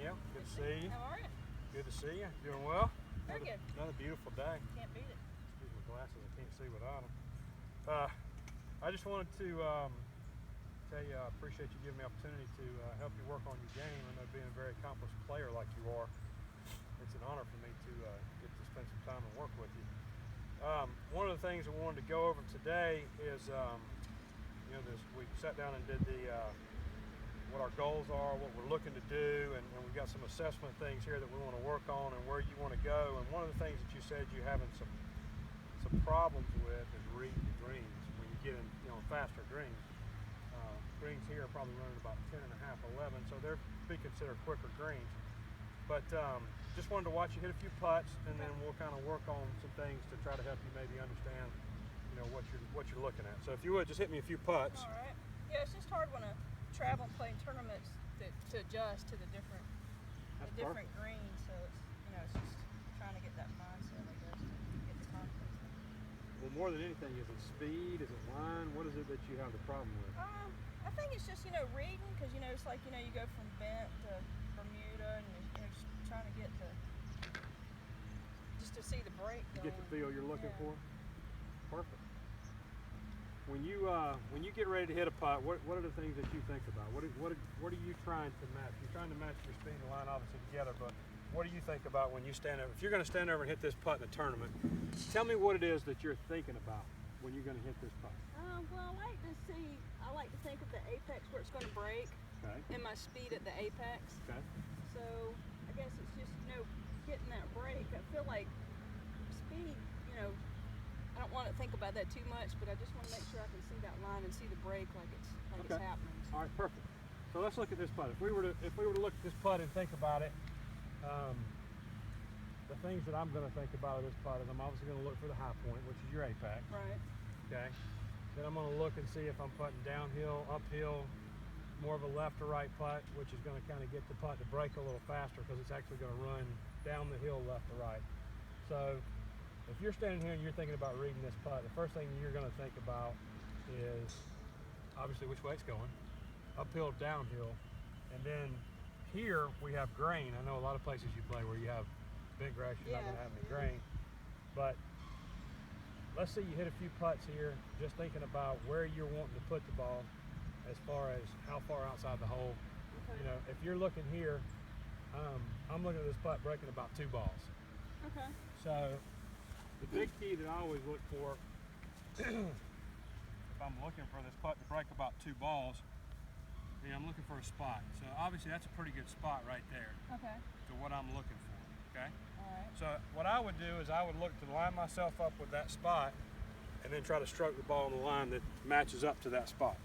Danielle. Good to see you. How are you? Good to see you. Doing well? Very good. Another beautiful day. Can't beat it. Excuse my glasses, I can't see without them. I just wanted to tell you I appreciate you giving me the opportunity to help you work on your game. I know being a very accomplished player like you are, it's an honor for me to get to spend some time and work with you. One of the things I wanted to go over today is, we sat down and did the what our goals are, what we're looking to do, and we've got some assessment things here that we want to work on and where you want to go. And one of the things that you said you're having some problems with is reading the greens when you get in faster greens. Greens here are probably running about 10 and a half, 11, so they're be considered quicker greens. But just wanted to watch you hit a few putts, and then we'll kind of work on some things to try to help you maybe understand what you're looking at. So if you would just hit me a few putts. All right. Yeah, it's just hard when I travel and play in tournaments to adjust to the different greens. So it's just trying to get that mindset, I guess, to get the confidence. Well, more than anything, is it speed? Is it line? What is it that you have the problem with? I think it's just reading, because it's like you go from bent to Bermuda, and just trying to get to see the break. You get the feel you're looking for. Perfect. When you get ready to hit a putt, what are the things that you think about? What are you trying to match? You're trying to match your speed and line obviously together, but what do you think about when you stand over? If you're going to stand over and hit this putt in a tournament, tell me what it is that you're thinking about when you're going to hit this putt. Well, I like to think of the apex where it's going to break, and my speed at the apex. Okay. So I guess it's just getting that break. I feel like speed, I don't want to think about that too much, but I just want to make sure I can see that line and see the break like it's happening. All right, perfect. So let's look at this putt. If we were to look at this putt and think about it, the things that I'm going to think about of this putt is I'm obviously going to look for the high point, which is your apex. Right. Okay. Then I'm going to look and see if I'm putting downhill, uphill, more of a left or right putt, which is going to kind of get the putt to break a little faster because it's actually going to run down the hill left or right. So if you're standing here and you're thinking about reading this putt, the first thing you're going to think about is obviously which way it's going, uphill, downhill, and then here we have grain. I know a lot of places you play where you have bent grass, you're not going to have any grain, but let's say you hit a few putts here, just thinking about where you're wanting to put the ball as far as how far outside the hole. Okay. If you're looking here, I'm looking at this putt breaking about 2 balls. Okay. So the big key that I always look for, if I'm looking for this putt to break about 2 balls, I'm looking for a spot. So obviously that's a pretty good spot right there. Okay. To what I'm looking for. Okay. All right. So what I would do is I would look to line myself up with that spot, and then try to stroke the ball on the line that matches up to that spot.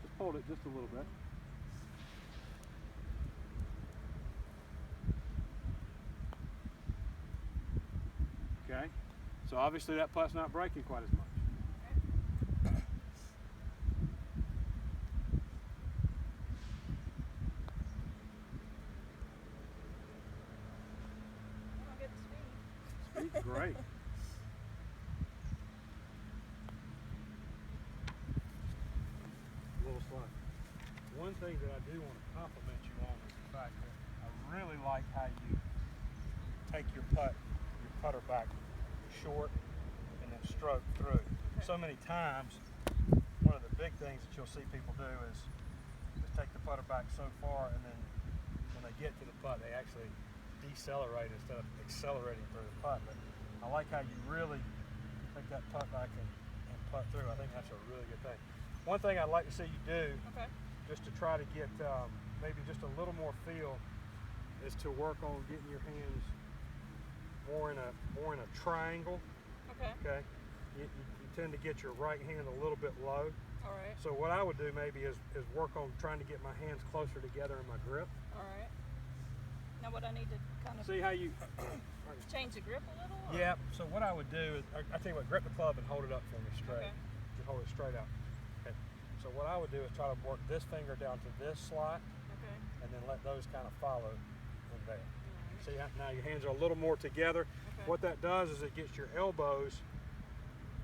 Just hold it just a little bit. Okay, so obviously that putt's not breaking quite as much. I'll get the speed. Speed's great. A little slow. One thing that I do want to compliment you on is the fact that I really like how you take your putter back short and then stroke through. So many times, one of the big things that you'll see people do is take the putter back so far, and then when they get to the putt, they actually decelerate instead of accelerating through the putt. But I like how you really take that putt back and putt through. I think that's a really good thing. One thing I'd like to see you do, just to try to get maybe just a little more feel, is to work on getting your hands more in a triangle. Okay. You tend to get your right hand a little bit low. All right. So what I would do maybe is work on trying to get my hands closer together in my grip. All right. Now what I need to kind of see how you change the grip a little? Or? Yeah. So what I would do is I tell you what, grip the club and hold it up for me straight. Okay. Just hold it straight out. Okay. So what I would do is try to work this finger down to this slot, Okay. and then let those kind of follow in there. See how now your hands are a little more together. Okay. What that does is it gets your elbows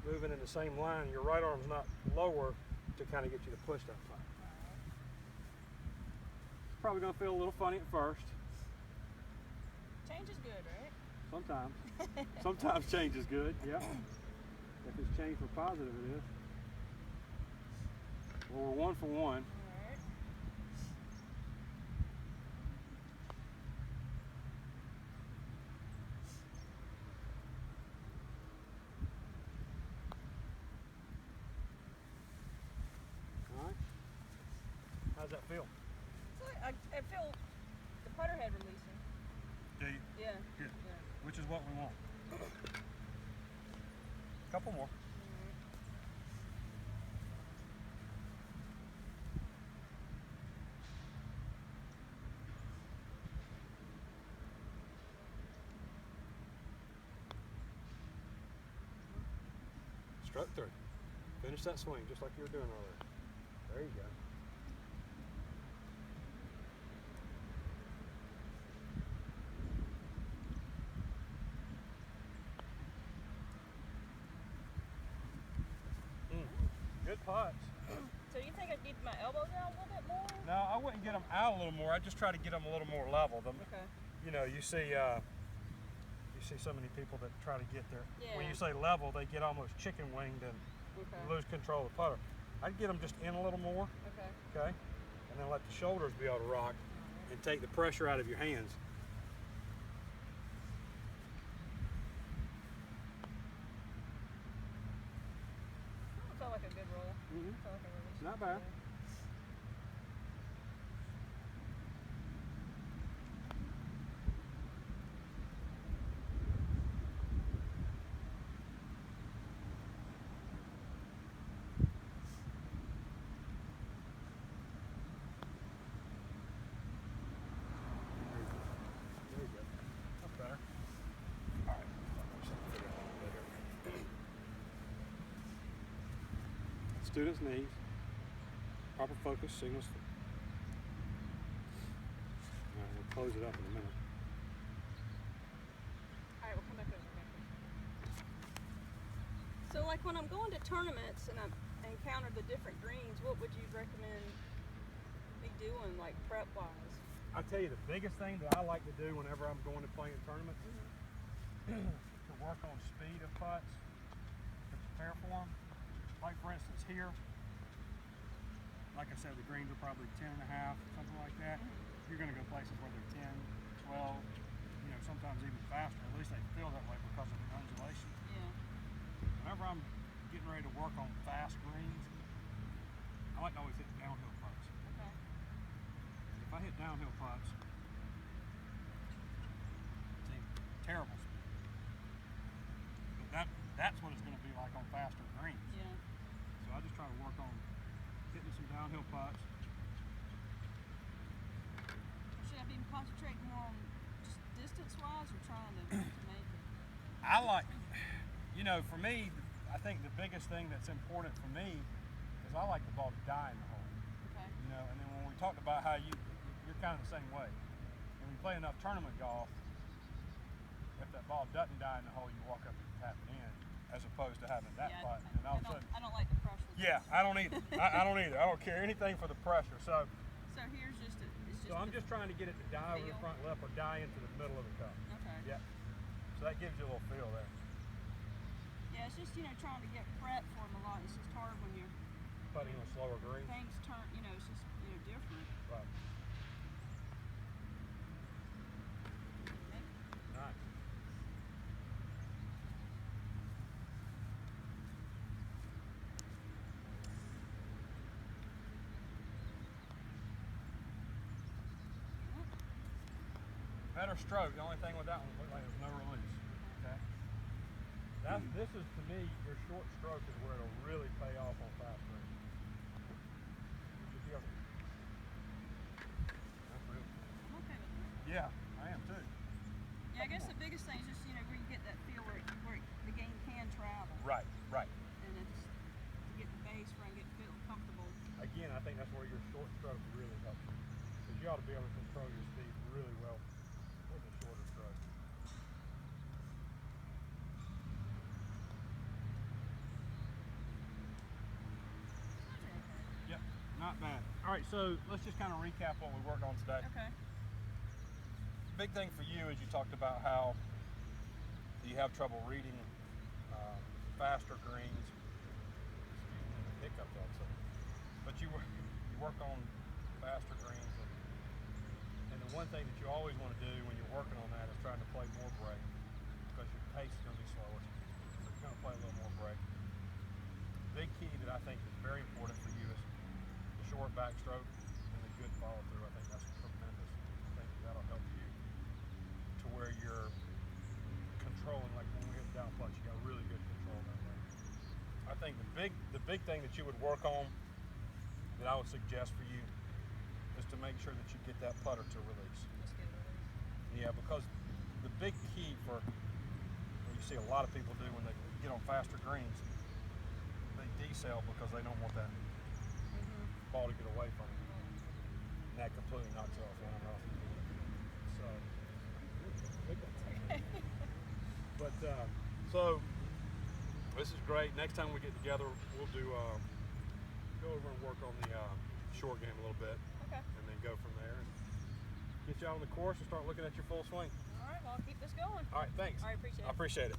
moving in the same line. Your right arm's not lower to kind of get you to push that putt. It's probably going to feel a little funny at first. Change is good, right? Sometimes. Sometimes change is good, yeah. If it's change for positive, it is. Well, we're 1 for 1. Alright. All right. How's that feel? So I feel the putter head releasing. Do you? Yeah. Good. Yeah. Which is what we want. Couple more. Stroke through. Finish that swing just like you were doing earlier. There you go. Good putts. So you think I need my elbows out a little bit more? No, I wouldn't get them out a little more. I'd just try to get them a little more level. Okay. You know, you see so many people that try to get there. Yeah. When you say level, they get almost chicken winged and Okay. lose control of the putter. I'd get them just in a little more, Okay. okay? And then let the shoulders be able to rock and take the pressure out of your hands. It felt like a good roll. Mhm. Felt like I released Not it bad. good. There you go. That's better. All right. Student's knees. Proper focus signals. All right, we'll close it up in a minute. Alright, we'll come back over. So like when I'm going to tournaments and I encounter the different greens, what would you recommend me doing, like prep wise? I'll tell you the biggest thing that I like to do whenever I'm going to play in tournaments to work on speed of putts, to prepare for them. Like for instance here, like I said, the greens are probably 10 and a half, something like that. You're going to go places where they're 10, 12, you know, sometimes even faster. At least they feel that way because of the undulation. Yeah. Whenever I'm getting ready to work on fast greens, I like to always hit downhill putts. Okay. If I hit downhill putts, see, terrible speed. But that's what it's going to be like on faster greens. Yeah. So I just try to work on hitting some downhill putts. Should I be concentrating more on just distance wise or trying to make it? I like, you know, for me, I think the biggest thing that's important for me is I like the ball to die in the hole. Okay. You know, and then when we talked about how you're kind of the same way. When you play enough tournament golf, if that ball doesn't die in the hole, you walk up and tap it in, as opposed to having that Yeah, putt, and all of a sudden. I don't like the pressure. Yeah, I don't either. I don't either. I don't care anything for the pressure. So here's just it's just I'm just trying to get it to die over the feel. front lip or die into the middle of the cup. Okay. Yeah. So that gives you a little feel there. Yeah, it's just, trying to get prep for them a lot. It's just hard when you're Putting on slower green. things turn, it's just, different. Right. Okay. Nice. Better stroke. The only thing with that one looked like there was no release. Okay. This is to me your short stroke is where it'll really pay off on fast greens. That's real. I'm okay with that. Yeah, I am too. Yeah, I guess the biggest thing is just, where you get that feel where the game can travel. Right, right. And it's to get the base where I feel comfortable. Again, I think that's where your short stroke really helps you. Because you ought to be able to control your speed really well with a shorter All right, so let's just kind of recap what we worked on today. Okay. Big thing for you is you talked about how you have trouble reading faster greens. Hiccups also. But you work on faster greens, and the one thing that you always want to do when you're working on that is trying to play more break, because your pace is going to be slower. So you're going to play a little more break. Big key that I think is very important for you is the short backstroke and the good follow through. I think that's tremendous. I think that'll help you to where you're controlling, like when we hit down punch, you got really good control that way. I think the big thing that you would work on, that I would suggest for you, is to make sure that you get that putter to release. Just get it released. Yeah, because the big key for what you see a lot of people do when they get on faster greens, they decel because they don't want that ball to get away from them. And that completely knocks it off running off. So, so this is great. Next time we get together, we'll do go over and work on the short game a little bit, Okay. and then go from there and get you out on the course and start looking at your full swing. All right. Well, I'll keep this going. All right, thanks. All right. Appreciate it. I appreciate it.